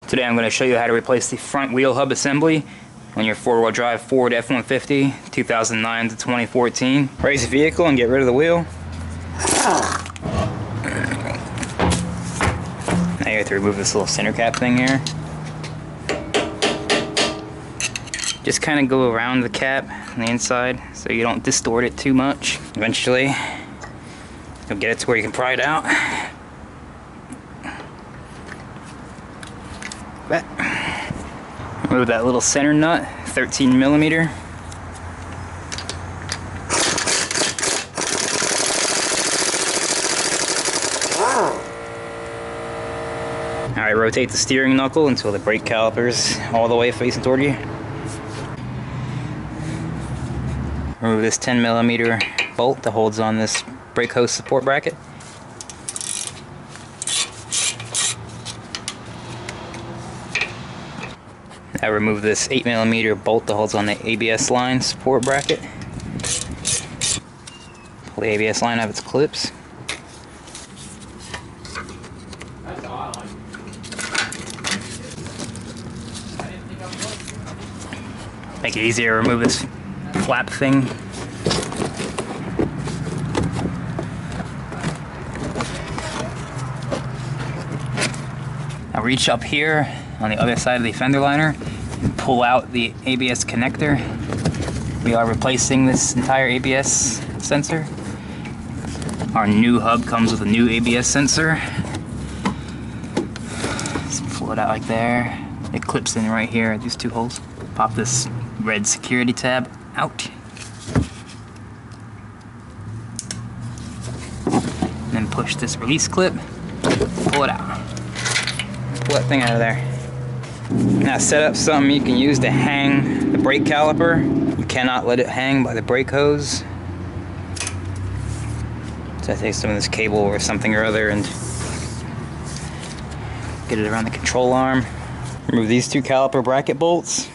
Today I'm going to show you how to replace the front wheel hub assembly on your four-wheel drive Ford F-150 2009 to 2014. Raise the vehicle and get rid of the wheel. Now you have to remove this little center cap thing here. Just kind of go around the cap on the inside so you don't distort it too much. Eventually you'll get it to where you can pry it out. Remove that little center nut, 13mm. Alright, rotate the steering knuckle until the brake caliper is all the way facing toward you. Remove this 10mm bolt that holds on this brake hose support bracket. Now remove this 8mm bolt that holds on the ABS line support bracket. Pull the ABS line out of its clips. Make it easier to remove this flap thing. Now reach up here on the other side of the fender liner and pull out the ABS connector. We are replacing this entire ABS sensor. Our new hub comes with a new ABS sensor. Just pull it out like there. It clips in right here at these two holes. Pop this red security tab out. And then push this release clip. Pull it out. Pull that thing out of there. Now set up something you can use to hang the brake caliper. You cannot let it hang by the brake hose. So I take some of this cable or something or other and get it around the control arm. Remove these two caliper bracket bolts.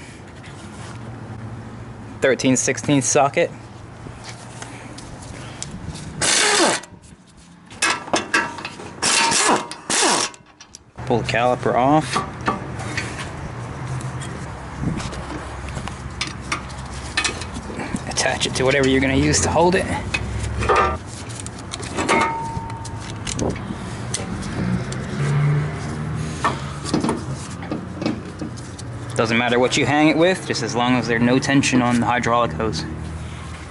13/16 socket. Pull the caliper off. Attach it to whatever you're going to use to hold it. Doesn't matter what you hang it with, just as long as there's no tension on the hydraulic hose.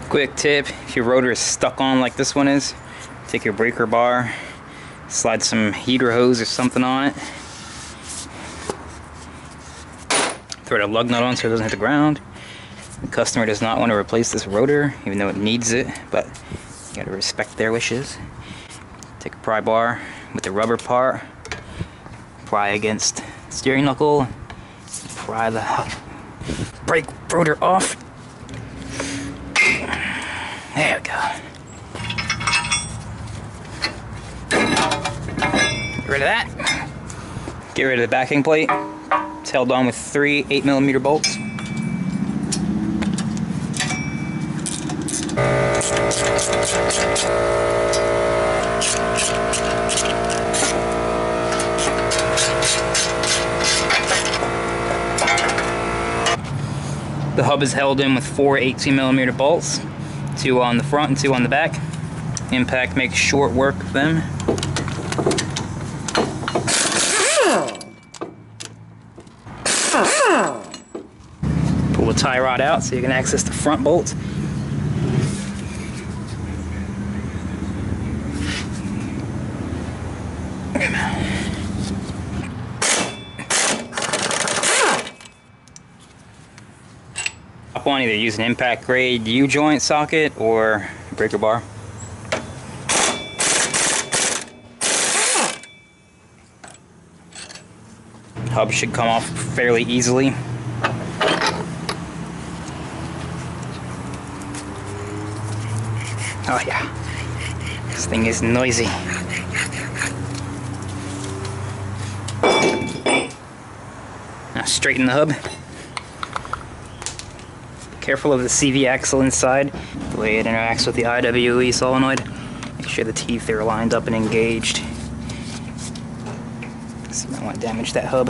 Quick tip, if your rotor is stuck on like this one is, take your breaker bar, slide some heater hose or something on it. Throw a lug nut on so it doesn't hit the ground. The customer does not want to replace this rotor, even though it needs it, but you gotta respect their wishes. Take a pry bar with the rubber part, pry against the steering knuckle, pry the brake rotor off. There we go. Get rid of that. Get rid of the backing plate. It's held on with 3 8mm bolts. The hub is held in with 4 18mm bolts, 2 on the front and 2 on the back. Impact makes short work of them. Pull the tie rod out so you can access the front bolts. Up on, either use an impact grade U-joint socket or a breaker bar. Hub should come off fairly easily. Oh yeah, this thing is noisy. Now straighten the hub. Careful of the CV axle inside, the way it interacts with the IWE solenoid. Make sure the teeth are lined up and engaged. So you don't want to damage that hub.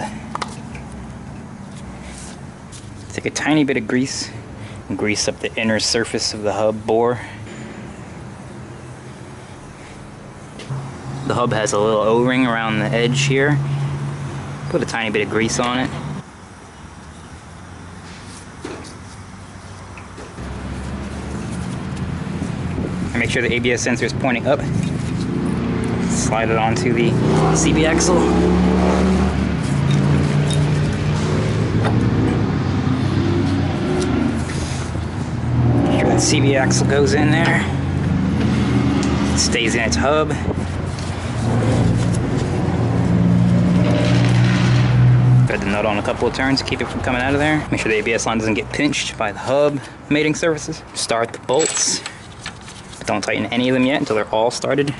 Take a tiny bit of grease and grease up the inner surface of the hub bore. The hub has a little O-ring around the edge here. Put a tiny bit of grease on it. And make sure the ABS sensor is pointing up. Slide it onto the CV axle. Make sure that CV axle goes in there. It stays in its hub. Thread the nut on a couple of turns to keep it from coming out of there. Make sure the ABS line doesn't get pinched by the hub mating surfaces. Start the bolts. But don't tighten any of them yet until they're all started.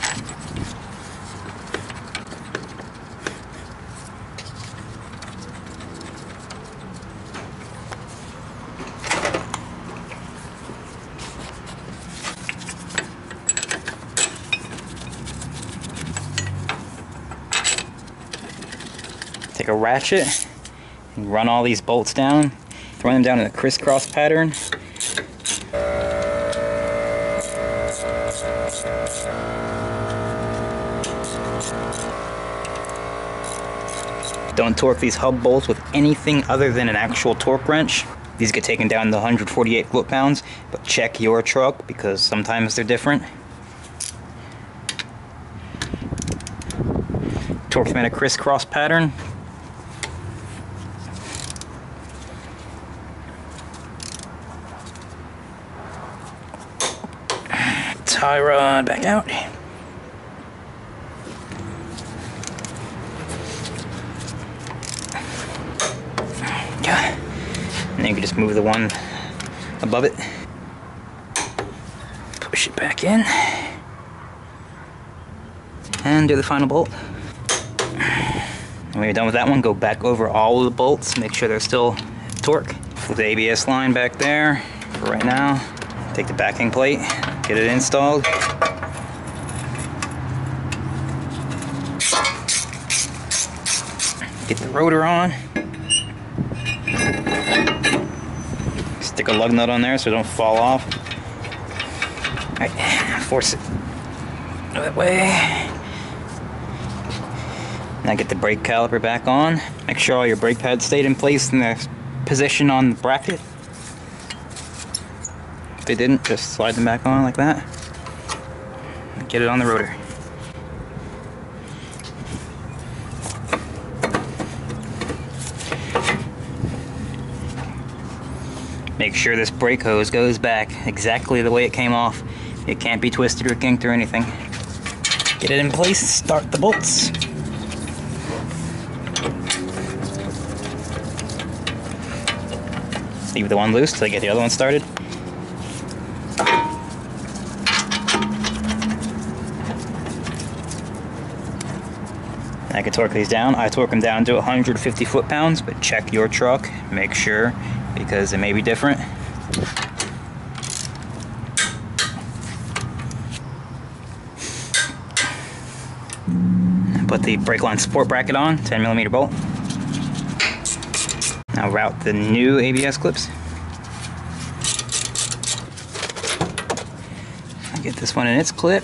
Take a ratchet and run all these bolts down. Run them down in a crisscross pattern. Don't torque these hub bolts with anything other than an actual torque wrench. These get taken down to 148 foot-pounds, but check your truck because sometimes they're different. Torque them in a crisscross pattern. Tie rod back out. Yeah. And then you can just move the one above it. Push it back in. And do the final bolt. And when you're done with that one, go back over all of the bolts. Make sure they're still torque. Put the ABS line back there for right now. Take the backing plate. Get it installed. Get the rotor on. Stick a lug nut on there so it don't fall off. Alright, force it that way. Now get the brake caliper back on. Make sure all your brake pads stayed in place in their position on the bracket. If they didn't, just slide them back on like that. Get it on the rotor. Make sure this brake hose goes back exactly the way it came off. It can't be twisted or kinked or anything. Get it in place, start the bolts. Leave the one loose till I get the other one started. I can torque these down. I torque them down to 150 foot-pounds, but check your truck, make sure, because it may be different. Put the brake line support bracket on, 10mm bolt. Now route the new ABS clips. Get this one in its clip.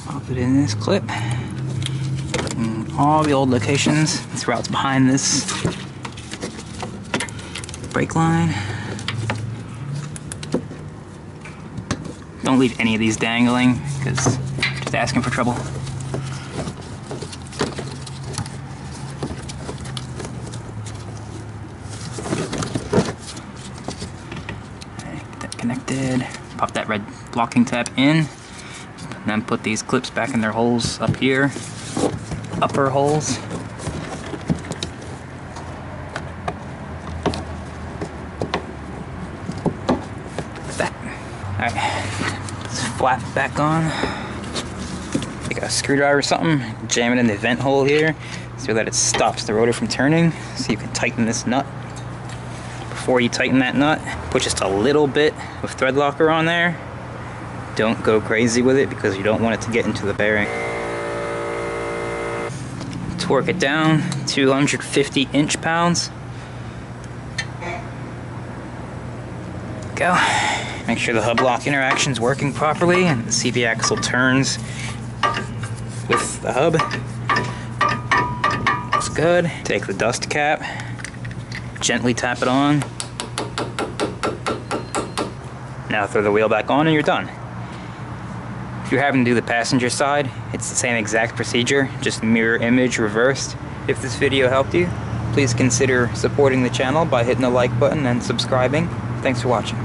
Pop it in this clip. In all the old locations. This route's behind this brake line. Don't leave any of these dangling because you're just asking for trouble. Get that connected. Pop that red blocking tab in. And then put these clips back in their holes up here. Upper holes. Like that. Alright. Let's flap back on. Take a screwdriver or something, jam it in the vent hole here so that it stops the rotor from turning. So you can tighten this nut. Before you tighten that nut, put just a little bit of thread locker on there. Don't go crazy with it because you don't want it to get into the bearing. Torque it down, 250 inch-pounds. Go. Make sure the hub lock interaction is working properly and the CV axle turns with the hub. Looks good. Take the dust cap, gently tap it on. Now throw the wheel back on and you're done. If you're having to do the passenger side, it's the same exact procedure, just mirror image reversed. If this video helped you, please consider supporting the channel by hitting the like button and subscribing. Thanks for watching.